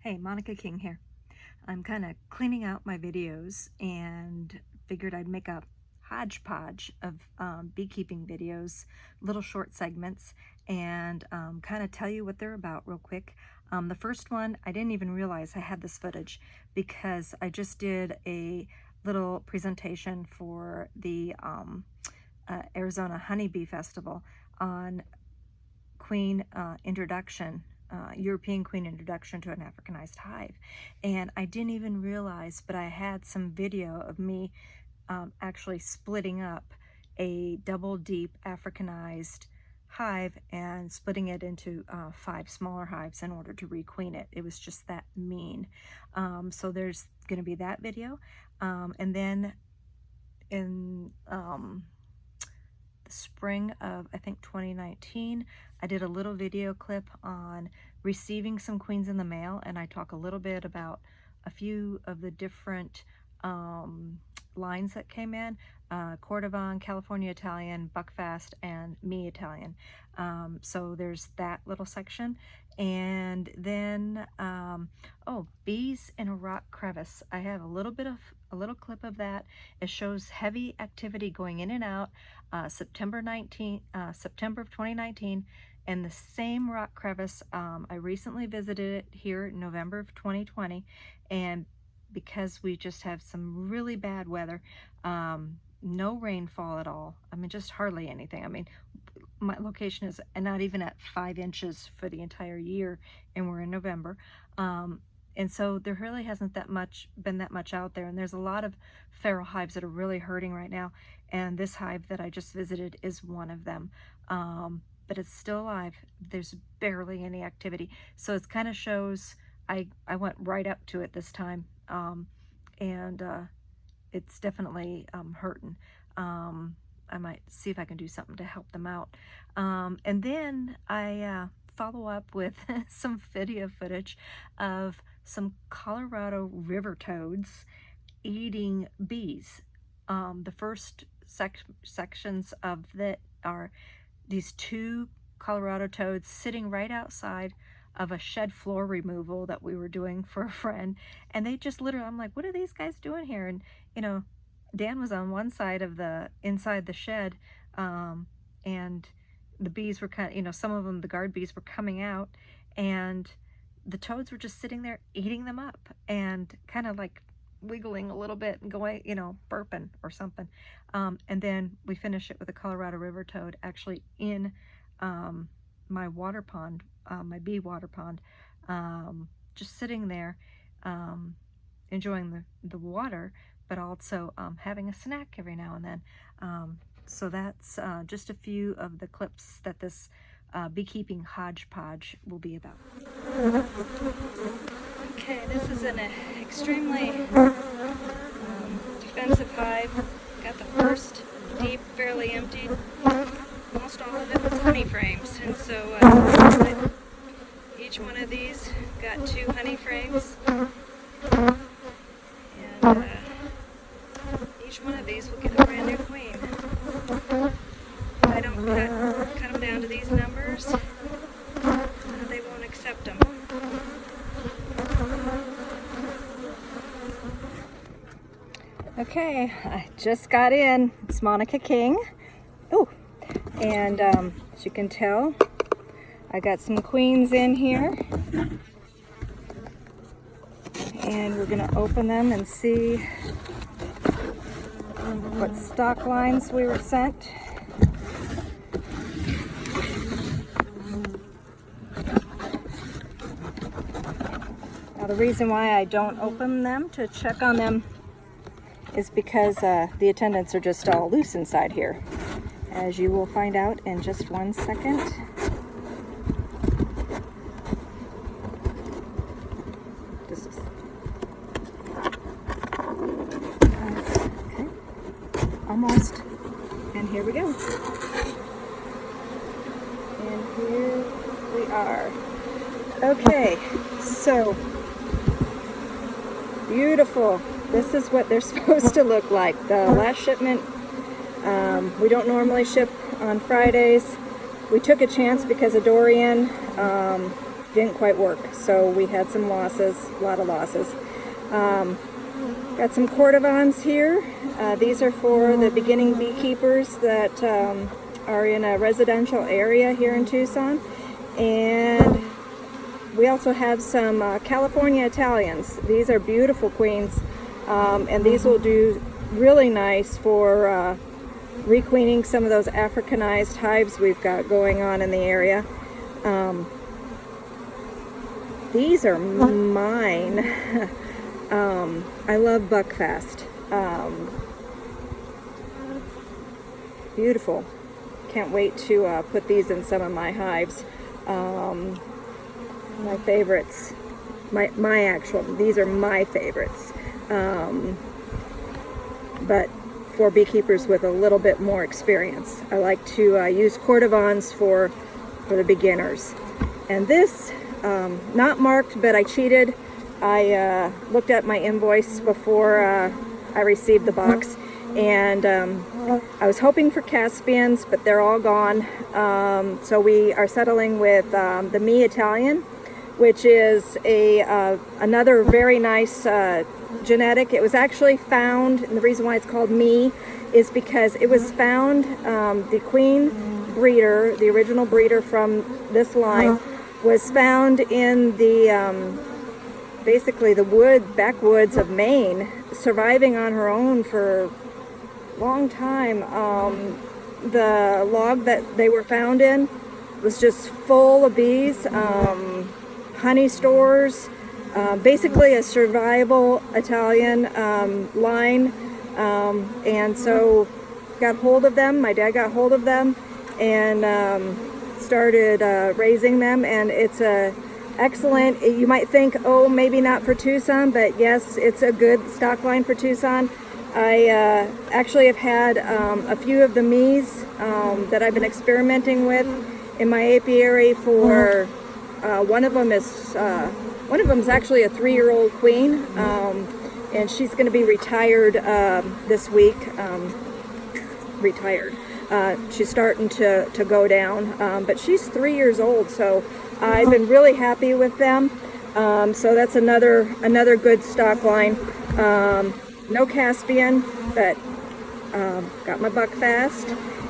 Hey, Monica King here. I'm kind of cleaning out my videos and figured I'd make a hodgepodge of beekeeping videos, little short segments, and kind of tell you what they're about real quick. The first one, I didn't even realize I had this footage because I just did a little presentation for the Arizona Honeybee Festival on queen introduction, European queen introduction to an Africanized hive. And I didn't even realize, but I had some video of me actually splitting up a double deep Africanized hive and splitting it into 5 smaller hives in order to requeen it. It was just that mean. So there's going to be that video. And then in the spring of, I think, 2019, I did a little video clip on receiving some queens in the mail, and I talk a little bit about a few of the different lines that came in, Cordovan, California Italian, Buckfast, and Me Italian. So there's that little section. And then, oh, bees in a rock crevice. I have a little clip of that. It shows heavy activity going in and out, September of 2019, and the same rock crevice. I recently visited it here in November of 2020, and because we just have some really bad weather, no rainfall at all. I mean, just hardly anything. I mean, my location is not even at 5 inches for the entire year, and we're in November. And so there really hasn't been that much out there, and there's a lot of feral hives that are really hurting right now, and this hive that I just visited is one of them. But it's still alive. There's barely any activity, so it kind of shows I went right up to it this time, and it's definitely hurting. I might see if I can do something to help them out. And then I follow up with some video footage of some Colorado river toads eating bees. The first sections of that are these 2 Colorado toads sitting right outside of a shed floor removal that we were doing for a friend, and they just literally, I'm like, what are these guys doing here? And you know, Dan was on one side of inside the shed, and the bees were kind of, some of them, the guard bees, were coming out, and the toads were just sitting there eating them up and kind of like wiggling a little bit and going, burping or something. And then we finish it with a Colorado river toad actually in my water pond, my bee water pond, just sitting there, enjoying the water, but also having a snack every now and then. So that's just a few of the clips that this beekeeping hodgepodge will be about. Okay, this is an extremely defensive hive. Got the first deep, fairly emptied. Most all of it was honey frames, and so each one of these got 2 honey frames, and each one of these will get a brand new queen. If I don't cut them down to these numbers, they won't accept them. Okay, I just got in. It's Monica King. Oh, and as you can tell, I got some queens in here, and we're going to open them and see what stock lines we were sent. Now, the reason why I don't open them to check on them is because the attendants are just all loose inside here, as you will find out in just 1 second. Okay, almost, and here we go. And here we are. Okay, so beautiful. This is what they're supposed to look like. The last shipment, we don't normally ship on Fridays. We took a chance because of Dorian. didn't quite work. So we had some losses, a lot of losses. Got some cordovans here. These are for the beginning beekeepers that are in a residential area here in Tucson. And we also have some California Italians. These are beautiful queens, and these will do really nice for requeening some of those Africanized hives we've got going on in the area. These are mine. I love buckfast. Beautiful. Can't wait to put these in some of my hives. My favorites. These are my favorites. But for beekeepers with a little bit more experience. I like to use cordovans for the beginners. And this, not marked, but I cheated. I looked at my invoice before I received the box, and I was hoping for Caspians, but they're all gone. So we are settling with the Me Italian, which is another very nice genetic. It was actually found, and the reason why it's called Me is because it was found, the queen breeder, the original breeder from this line, was found in the basically the backwoods of Maine, surviving on her own for a long time. The log that they were found in was just full of bees, honey stores, basically a survival Italian line. And so got hold of them, my dad got hold of them, and started raising them, and it's excellent. You might think, oh, maybe not for Tucson, but yes, it's a good stock line for Tucson. I actually have had a few of the Me's that I've been experimenting with in my apiary for, one of them is actually a 3-year-old queen, and she's going to be retired this week. She's starting to go down, but she's 3 years old, so I've been really happy with them. So that's another good stock line. No Caspian, but got my buckfast,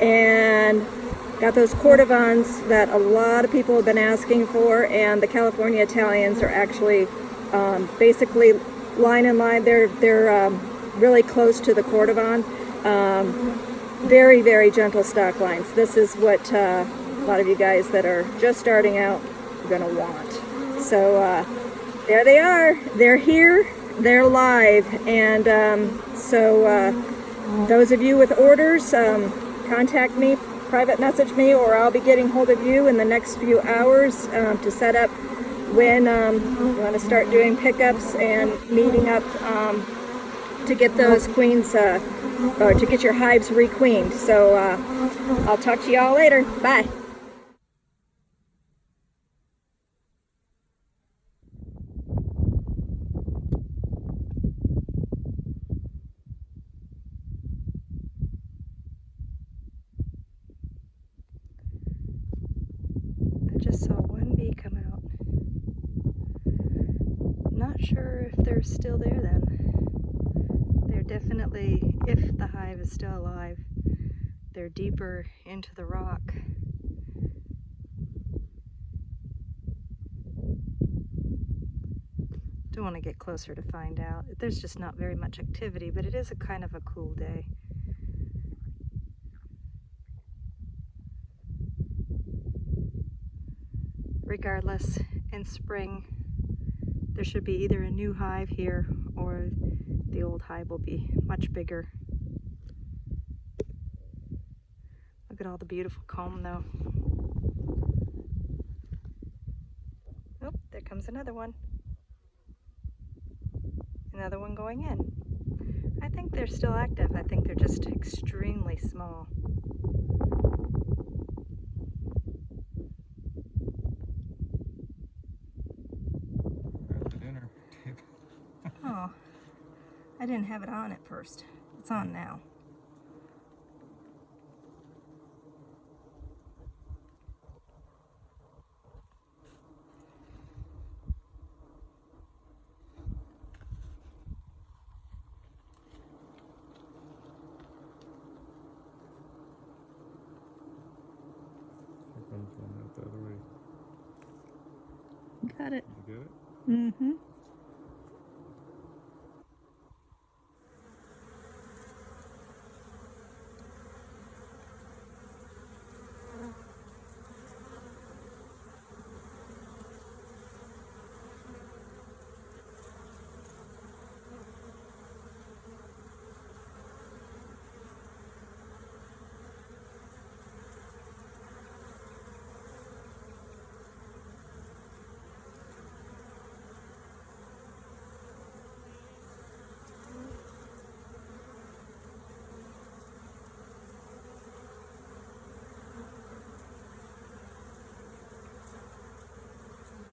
and got those cordovans that a lot of people have been asking for, and the California Italians are actually basically line in line. They're really close to the cordovan. Very, very gentle stock lines. This is what a lot of you guys that are just starting out are going to want. So there they are. They're here. They're live. And so those of you with orders, contact me, private message me, or I'll be getting hold of you in the next few hours to set up when you want to start doing pickups and meeting up to get those queens, or to get your hives requeened. So I'll talk to you all later. Bye. I just saw one bee come out. Not sure if they're still there then. They're definitely, if the hive is still alive, they're deeper into the rock. Don't want to get closer to find out. There's just not very much activity, but it is a kind of a cool day. Regardless, in spring there should be either a new hive here or the old hive will be much bigger. Look at all the beautiful comb though. Oh, there comes another one. Another one going in. I think they're still active. I think they're just extremely small. Oh, I didn't have it on at first. It's on now. Got it. You get it? Mm-hmm.